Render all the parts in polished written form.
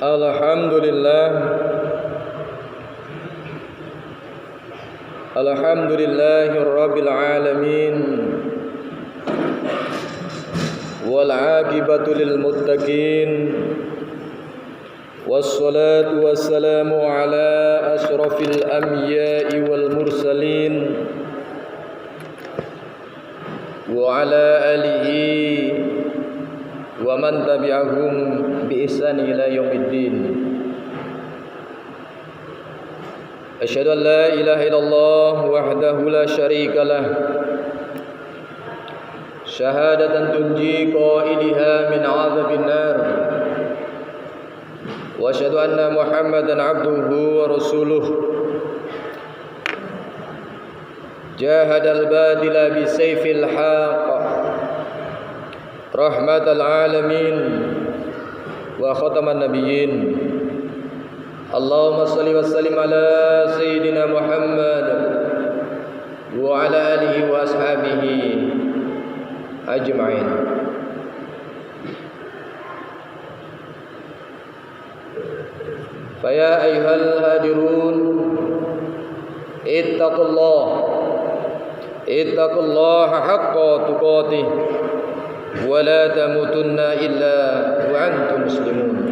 Alhamdulillah. Alhamdulillahirabbil alamin. Wal 'aqibatu lil muttaqin. Wassalatu wassalamu ala asyrafil anbiya'i wal mursalin wa ala alihi wa man tabi'ahum bi ihsan ila yaumiddin. Asyhadu an la ilaha illallah wahdahu la syarika lah, syahadatan tunji qaidiha min 'adzabin nar. Wa asyhadu anna Muhammadan 'abduhu wa rasuluh. Jahadal badila bi sayfil haqq rahmatal alamin wa khataman nabiyyin. Allahumma salli wa sallim ala sayyidina Muhammad wa ala alihi wa ashabihi ajma'in. Faya ayyuhal hadirun, ittaqullaha haqqa tuqatih wa la tamutunna illa wa antum muslimun.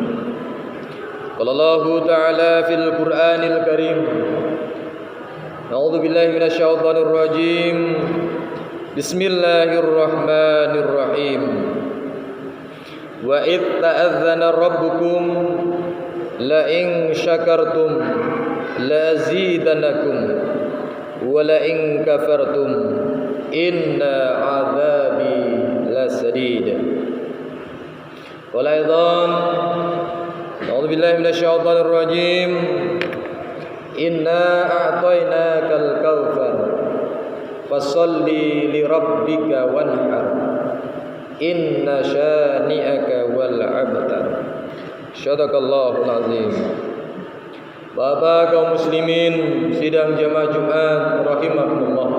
Qala Allahu ta'ala fil Qur'anil Karim. A'udzu billahi minasy syaithanir rajim. Bismillahirrahmanirrahim. Wa idz ta'adzana rabbukum la in syakartum la azidannakum wa la in kafartum inna 'adzabi lasadid. Qala aidan a'udzu billahi minasy syaithanir rajim. Inna a'tainakal kautsar fasholli li rabbika wanhar inna syani'aka wal abtar. Sadaqallahul azim. Bapak kaum muslimin sidang jamaah Jumat rahimakumullah.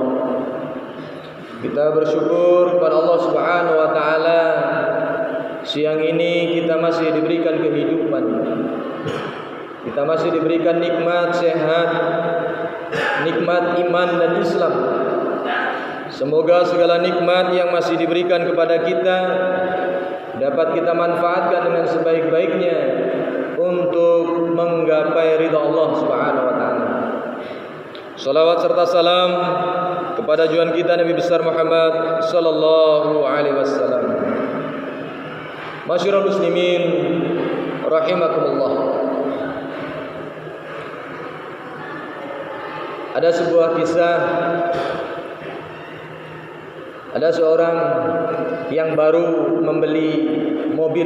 Kita bersyukur kepada Allah Subhanahu wa taala, siang ini kita masih diberikan kehidupan. Kita masih diberikan nikmat sehat, nikmat iman dan Islam. Semoga segala nikmat yang masih diberikan kepada kita dapat kita manfaatkan dengan sebaik-baiknya untuk menggapai ridha Allah Subhanahu wa taala. Salawat serta salam kepada junjungan kita Nabi besar Muhammad sallallahu alaihi wasallam. Masyiral muslimin rahimakumullah. Ada sebuah kisah. Ada seorang yang baru membeli mobil.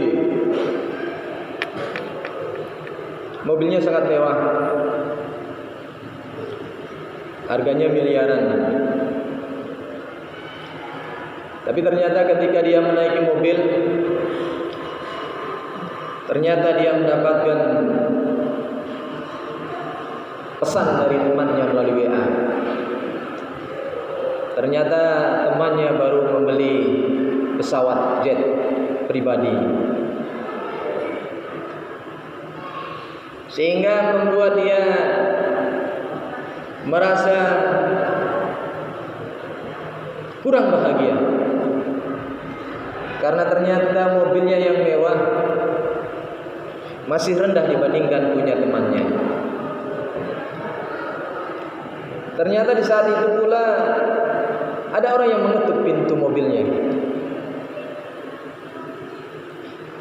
Mobilnya sangat mewah. Harganya miliaran. Tapi ternyata ketika dia menaiki mobil, ternyata dia mendapatkan pesan dari temannya melalui WA. Ternyata temannya baru membeli pesawat jet pribadi, sehingga membuat dia merasa kurang bahagia, karena ternyata mobilnya yang mewah masih rendah dibandingkan punya temannya. Ternyata di saat itu pula ada orang yang mengetuk pintu mobilnya,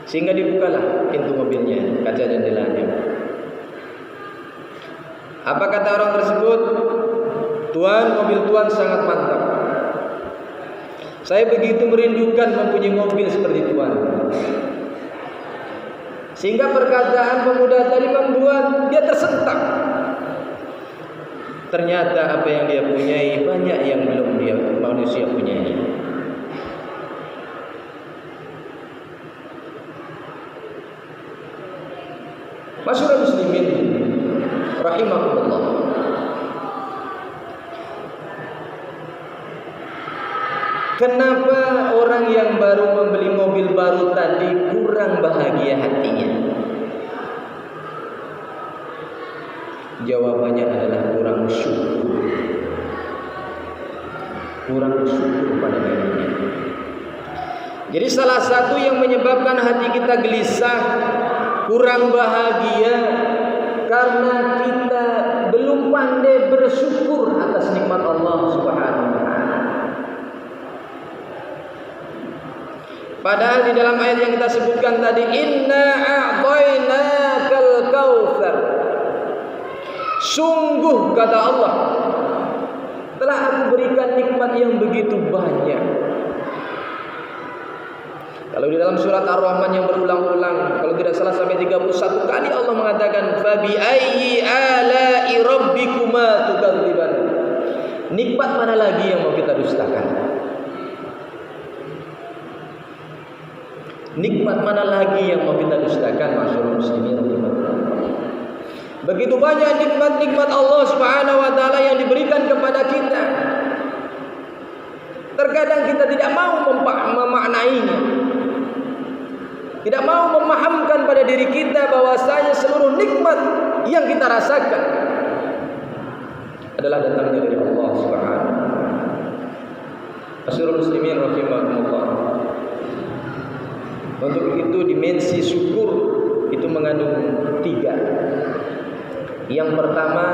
sehingga dibukalah pintu mobilnya, kaca jendelanya. Apa kata orang tersebut? Tuan, mobil Tuan sangat mantap. Saya begitu merindukan mempunyai mobil seperti Tuan. Sehingga perkataan pemuda tadi membuat dia tersentak. Ternyata apa yang dia punyai banyak yang belum dia manusia punyai. Masyarakat muslimin rahimakumullah. Kenapa orang yang baru membeli mobil baru tadi kurang bahagia hatinya? Jawabannya adalah kurang syukur. Kurang syukur pada dirinya. Jadi salah satu yang menyebabkan hati kita gelisah, kurang bahagia, karena kita belum pandai bersyukur atas nikmat Allah Subhanahu wa taala. Padahal di dalam ayat yang kita sebutkan tadi, inna a'tainakal kautsar. Sungguh kata Allah, telah aku berikan nikmat yang begitu banyak. Kalau di dalam surat Ar-Rahman yang berulang-ulang, kalau tidak salah sampai 31 kali Allah mengatakan fabi ayyi ala'i rabbikuma tukadziban. Nikmat mana lagi yang mau kita dustakan? Nikmat mana lagi yang mau kita dustakan, masyaallah muslimin rahimakumullah. Begitu banyak nikmat-nikmat Allah Subhanahu wa taala yang diberikan kepada kita. Terkadang kita tidak mau memaknainya. Tidak mau memahamkan pada diri kita bahwasanya seluruh nikmat yang kita rasakan adalah datangnya dari Allah Subhanahu wa taala. Masyaallah muslimin rahimakumullah. Untuk itu dimensi syukur itu mengandung 3. Yang pertama,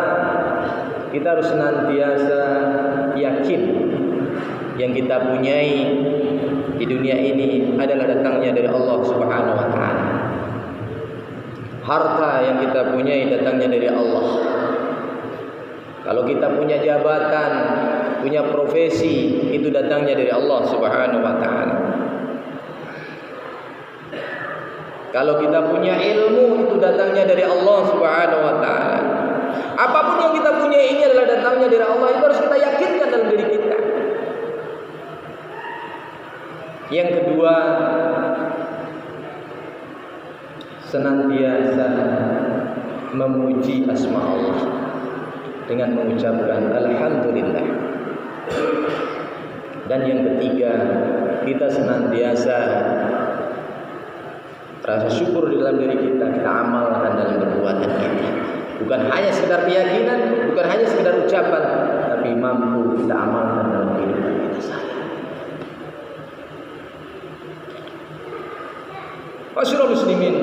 kita harus senantiasa yakin yang kita punyai di dunia ini adalah datangnya dari Allah Subhanahu wa taala. Harta yang kita punyai datangnya dari Allah. Kalau kita punya jabatan, punya profesi, itu datangnya dari Allah Subhanahu wa taala. Kalau kita punya ilmu, itu datangnya dari Allah Subhanahu wa taala. Apapun yang kita punya ini adalah datangnya dari Allah. Itu harus kita yakinkan dalam diri kita. Yang kedua, senantiasa memuji asma Allah dengan mengucapkan alhamdulillah. Dan yang ketiga, kita senantiasa rasa syukur di dalam diri kita, kita amalkan dalam perbuatan kita. Bukan hanya sekedar keyakinan, bukan hanya sekedar ucapan, tapi mampu kita amalkan dalam kehidupan kita sehari-hari. Masyaallah muslimin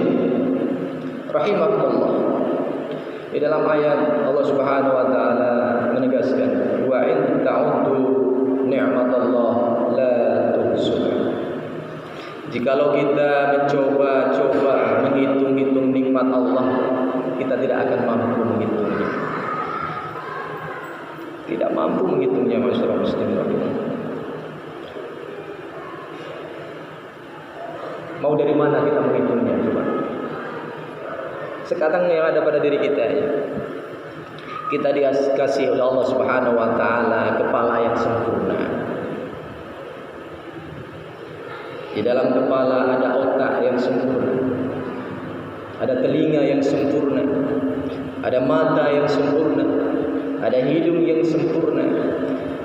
rahimakumullah. Di dalam ayat Allah Subhanahu wa taala menegaskan, wa in ta'uddu ni'matallah la tuhsuha. Jikalau kita mencoba-coba menghitung-hitung nikmat Allah, kita tidak akan mampu menghitungnya. Tidak mampu menghitungnya, masyaallah muslimin. Mau dari mana kita menghitungnya? Coba. Sekarang yang ada pada diri kita ya. Kita dikasih oleh Allah Subhanahu wa taala kepala yang sempurna. Di dalam kepala ada otak yang sempurna, ada telinga yang sempurna, ada mata yang sempurna, ada hidung yang sempurna,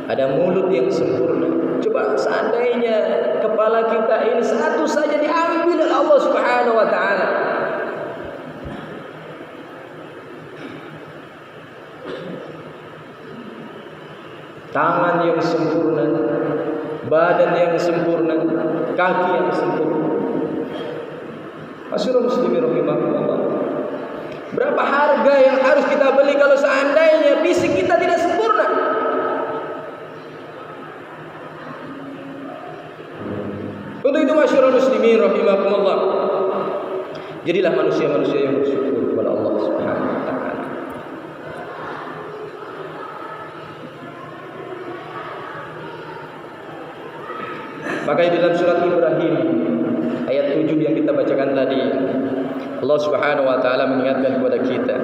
ada mulut yang sempurna. Coba seandainya kepala kita ini satu saja diambil oleh Allah Subhanahu wa taala, tangan yang sempurna, badan yang sempurna, kaki yang sempurna. Masyaallah muslimin rahimakumullah. Berapa harga yang harus kita beli kalau seandainya fisik kita tidak sempurna? Untuk itu masyaallah muslimin rahimakumullah, jadilah manusia-manusia yang bersyukur kepada Allah Subhanahu wa taala. Maka di dalam surat Ibrahim ayat 7 yang kita bacakan tadi, Allah Subhanahu wa taala mengingatkan kepada kita,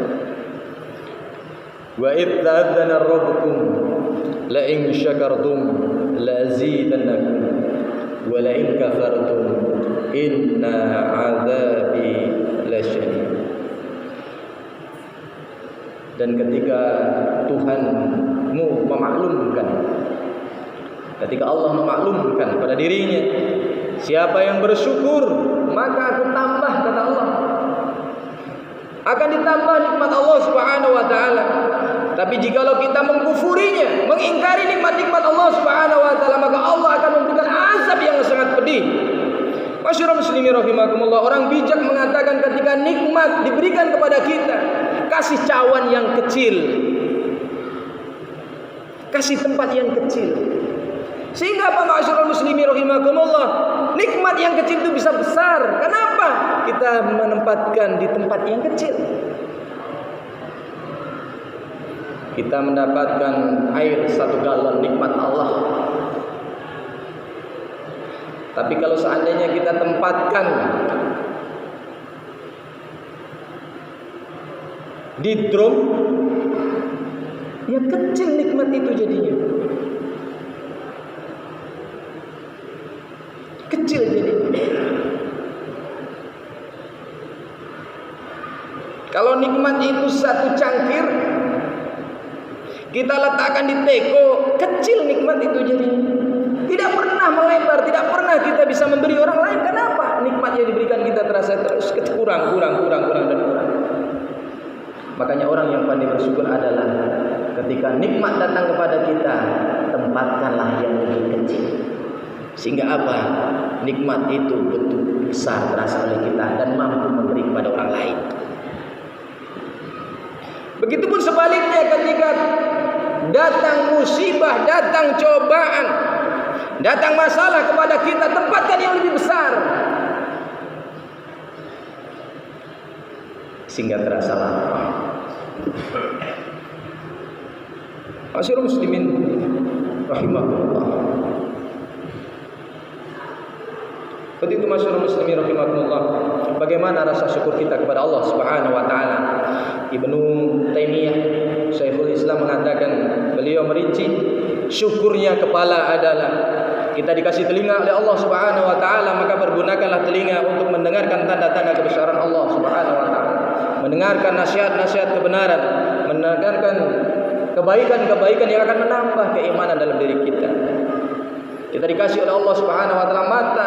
wa idz ta'adzana rabbukum la in syakartum la azidannakum wa la in kafartum inna 'adzabi lasyadid. Dan ketika Tuhanmu memaklumkan, ketika Allah memaklumkan pada dirinya, siapa yang bersyukur maka aku tambah, kata Allah. akan ditambah nikmat Allah Subhanahu wa taala. Tapi jikalau kita mengkufurinya, mengingkari nikmat-nikmat Allah Subhanahu wa taala, maka Allah akan memberikan azab yang sangat pedih. Masyaallah muslimin rahimakumullah, orang bijak mengatakan ketika nikmat diberikan kepada kita, kasih cawan yang kecil, kasih tempat yang kecil. Sehingga apa masyaallah muslimin rahimakumullah, nikmat yang kecil itu bisa besar. Kenapa? Kita menempatkan di tempat yang kecil. Kita mendapatkan air 1 galon, nikmat Allah. Tapi kalau seandainya kita tempatkan di drum, ya kecil nikmat itu jadinya. Kecil jadinya. Kalau nikmat itu 1 cangkir, kita letakkan di teko, kecil nikmat itu jadinya. Tidak pernah melebar, tidak pernah kita bisa memberi orang lain. Kenapa? Nikmat yang diberikan kita terasa terus kurang dan kurang. Makanya orang yang pandai bersyukur adalah ketika nikmat datang kepada kita, tempatkanlah yang lebih kecil. Sehingga apa? Nikmat itu betul besar terasa oleh kita dan mampu memberi kepada orang lain. Begitupun sebaliknya ketika datang musibah, datang cobaan, datang masalah kepada kita, tempatkan yang lebih besar. Sehingga terasa lapar. Masyaallah muslimin rahimahullah. Seperti itu masyaallah muslimin rahimahullah. Bagaimana rasa syukur kita kepada Allah Subhanahu wa taala? Ibnu Taimiyah Syekhul Islam mengatakan, beliau merinci syukurnya kepala adalah kita dikasih telinga oleh Allah Subhanahu wa taala, maka pergunakanlah telinga untuk mendengarkan tanda-tanda kebesaran Allah Subhanahu wa taala, mendengarkan nasihat-nasihat kebenaran, mendengarkan kebaikan-kebaikan yang akan menambah keimanan dalam diri kita. Kita dikasih oleh Allah Subhanahu wa taala mata,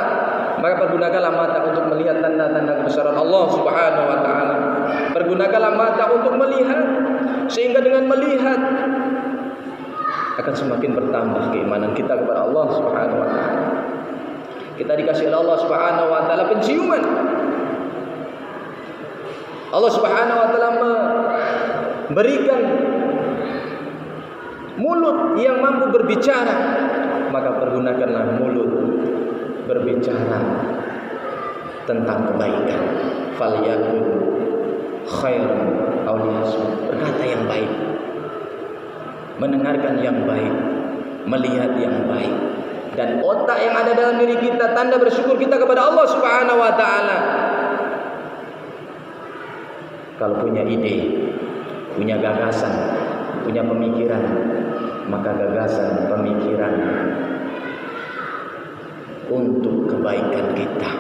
maka pergunakanlah mata untuk melihat tanda-tanda kebesaran Allah Subhanahu wa taala. Pergunakanlah mata untuk melihat, sehingga dengan melihat akan semakin bertambah keimanan kita kepada Allah Subhanahu wa taala. Kita dikasih oleh Allah Subhanahu wa taala penciuman. Allah Subhanahu wa taala memberikan mulut yang mampu berbicara, maka pergunakanlah mulut berbicara tentang kebaikan. Falyakun khairan aw liyasmut, berkata yang baik, mendengarkan yang baik, melihat yang baik. Dan otak yang ada dalam diri kita, tanda bersyukur kita kepada Allah Subhanahu wa taala. Kalau punya ide, punya gagasan, punya pemikiran, maka gagasan, pemikiran untuk kebaikan kita,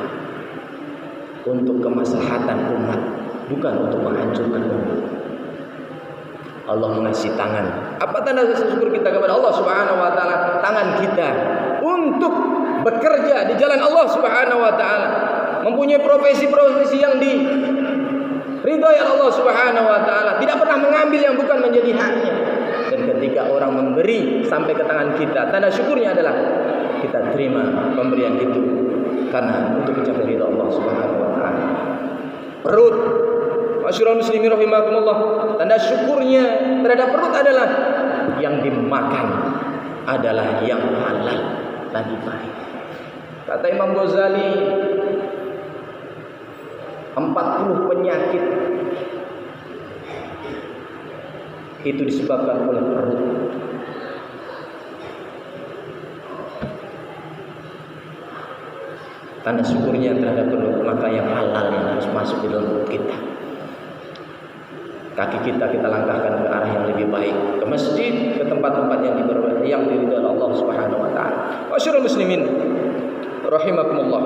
untuk kemaslahatan umat, bukan untuk menghancurkan umat. Allah mengasih tangan. Apa tanda syukur kita kepada Allah Subhanahu wa taala? Tangan kita untuk bekerja di jalan Allah Subhanahu wa taala, mempunyai profesi-profesi yang diridhai Allah Subhanahu wa taala, tidak pernah mengambil yang bukan menjadi haknya. Dan ketika orang memberi sampai ke tangan kita, tanda syukurnya adalah kita terima pemberian itu karena untuk mencapai ridha Allah Subhanahu wa taala. Perut, masyaallah muslimin rahimakumullah, tanda syukurnya terhadap perut adalah yang dimakan adalah yang halal, lagi baik. Kata Imam Ghazali, 40 penyakit itu disebabkan oleh perut. Tanda syukurnya terhadap perut, maka yang halal yang harus masuk di dalam perut kita. Kaki kita langkahkan ke arah yang lebih baik, ke masjid, ke tempat-tempat yang diridhai oleh Allah Subhanahu wa taala. Masyaallah muslimin rahimakumullah.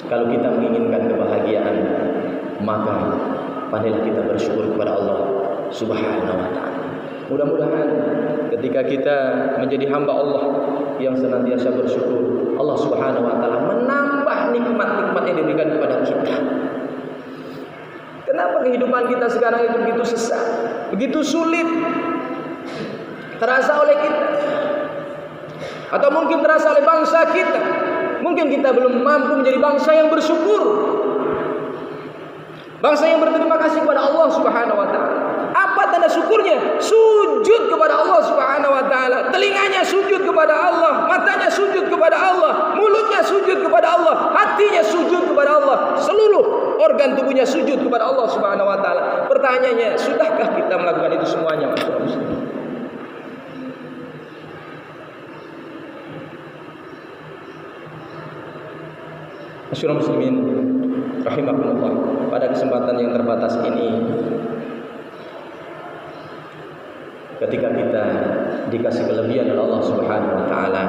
Kalau kita menginginkan kebahagiaan, maka pandailah kita bersyukur kepada Allah Subhanahu wa taala. Mudah-mudahan ketika kita menjadi hamba Allah yang senantiasa bersyukur, Allah Subhanahu wa taala menambah nikmat-nikmat yang diberikan kepada kita. Kenapa kehidupan kita sekarang itu begitu sesat, begitu sulit terasa oleh kita? Atau mungkin terasa oleh bangsa kita. Mungkin kita belum mampu menjadi bangsa yang bersyukur, bangsa yang berterima kasih kepada Allah Subhanahu wa taala. Apa tanda syukurnya? Sujud kepada Allah Subhanahu wa taala. Telinganya sujud kepada Allah, matanya sujud kepada Allah, mulutnya sujud kepada Allah, hatinya sujud kepada Allah, seluruh organ tubuhnya sujud kepada Allah Subhanahu wa taala. Pertanyaannya, sudahkah kita melakukan itu semuanya, masyaallah muslimin? Masyaallah muslimin rahimakumullah. Pada kesempatan yang terbatas ini, ketika kita dikasih kelebihan oleh Allah Subhanahu wa taala,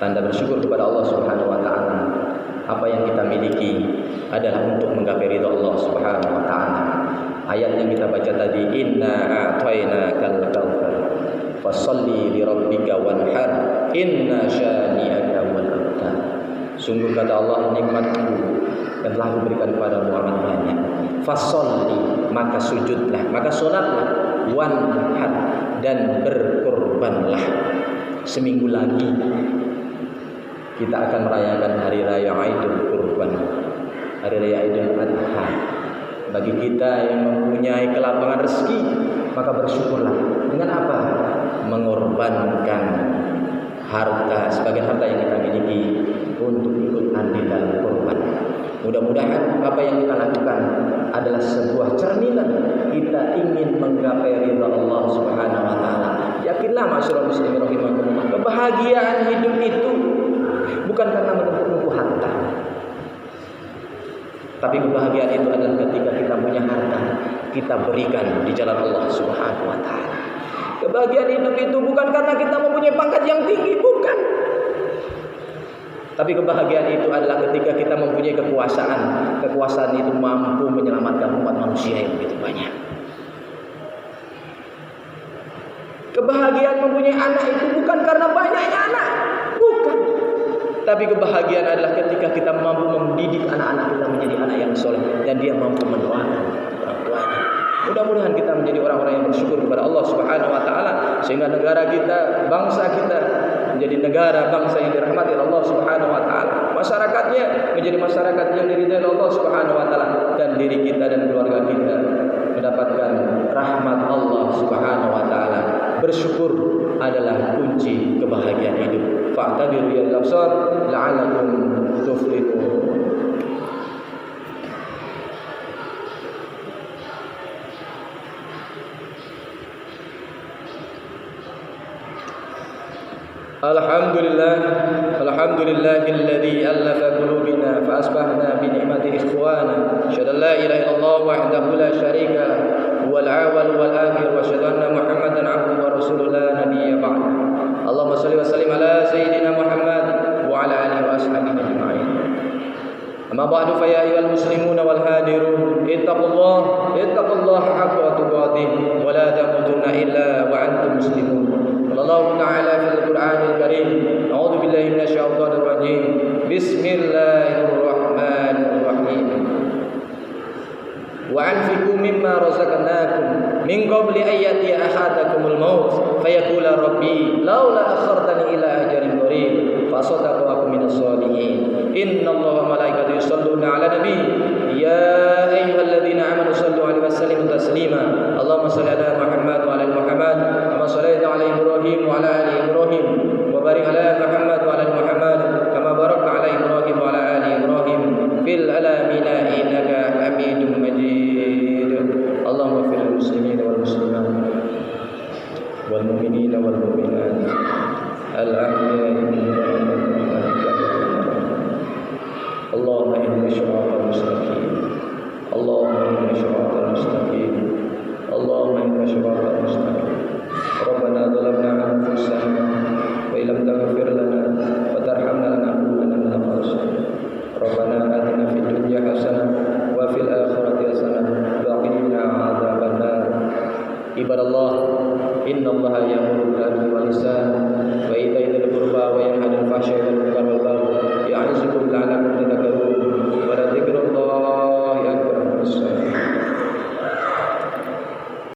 tanda bersyukur kepada Allah Subhanahu wa taala, apa yang kita miliki adalah untuk menggapai ridha Allah Subhanahu wa taala. Ayat yang kita baca tadi, inna a'tainakal kautsar fasholli li rabbika wanhar inna syani'aka wal abtar. Sungguh kata Allah, nikmatku yang telah kuberikan kepada Muhammad banyak. Fasholli, maka sujudlah, maka salatlah, wanhar, dan berkorbanlah. Seminggu lagi kita akan merayakan hari raya Idul Kurban, hari raya Idul Adha. Bagi kita yang mempunyai kelapangan rezeki, maka bersyukurlah. Dengan apa? Mengorbankan harta, sebagian harta yang kita miliki untuk ikut andil dalam kurban. Mudah-mudahan apa yang kita lakukan adalah sebuah cerminan kita ingin menggapai ridha Allah Subhanahu wa taala. Yakinlah masyaallah muslimin rahimakumullah, kebahagiaan hidup itu bukan karena menumpuk-numpuk harta. Tapi kebahagiaan itu adalah ketika kita punya harta, kita berikan di jalan Allah Subhanahu wa taala. Kebahagiaan hidup itu bukan karena kita mempunyai pangkat yang tinggi, bukan. Tapi kebahagiaan itu adalah ketika kita mempunyai kekuasaan. Kekuasaan itu mampu menyelamatkan umat manusia yang begitu banyak. Kebahagiaan mempunyai anak itu bukan karena banyaknya anak, bukan. Tapi kebahagiaan adalah ketika kita mampu mendidik anak-anak kita menjadi anak yang soleh, dan dia mampu mendoakan orang tuanya. Mudah-mudahan kita menjadi orang-orang yang bersyukur kepada Allah Subhanahu wa taala, sehingga negara kita, bangsa kita menjadi negara bangsa yang dirahmati oleh Allah Subhanahu wa taala. Masyarakatnya menjadi masyarakat yang diridhai Allah Subhanahu wa taala, dan diri kita dan keluarga kita mendapatkan rahmat Allah Subhanahu wa taala. Bersyukur adalah kunci kebahagiaan hidup. Fa'tabiru ya al-absar la'allakum tuflihun. Alhamdulillahilladzi allafa qulubina fa asbahna bi ni'mati ikhwana. Asyhadu an la ilaha illallah wahdahu la syarika lahu wal awwal wal akhir wa asyhadu anna Muhammadan 'abduhu wa rasuluhu la nabiyya ba'da. Allahumma shalli wa sallim ala sayyidina Muhammad wa ala alihi wa ashabihi ajma'in. Amma ba'du fa ya ayyuhal muslimuna wal hadirun ittaqullaha haqqa tuqatih wa la tamutunna illa wa antum muslimun. Allah Ta'ala fil Qur'anil Karim, a'udzu billahi minasyaitonir rajim. Bismillahirrahmanirrahim. Wa anfiqu mimma razaqnakum min qabli an ya'tiya ahadakumul maut fayaqula rabbi laula akhartani ila ajalin qarib fa asaddaqu wa akun minas shalihin. Innallaha wa malaikatahu yusholluna 'alan nabi ya ayyuhalladzina amanu shallu 'alaihi wa sallimu taslima. Allahumma shalli ala Muhammad wa ala Muhammad kama shallaita 'ala Ibrahim wa ala ali Ibrahim wa barik ala Muhammad wa ala Muhammad kama barakta 'ala Ibrahim wa ala ali Ibrahim fil alamin innaka Hamidum Majid. Allahumma fil muslimin wal muslimat wal mu'minina wal mu'minat al-ahya'i minhum wal amwat. Allahumma inna syiratal mustaqim. Allahumma inna syiratal mustaqim. Allahumma inna syiratal mustaqim. Rabbana zalamna anfusana wa illam taghfir lana wa tarhamna lanakunanna minal khasirin. Rabbana atina fid dunya hasanah wa fil akhirati hasanah wa qina adzabannar. Ibadallah, innallaha ya'muru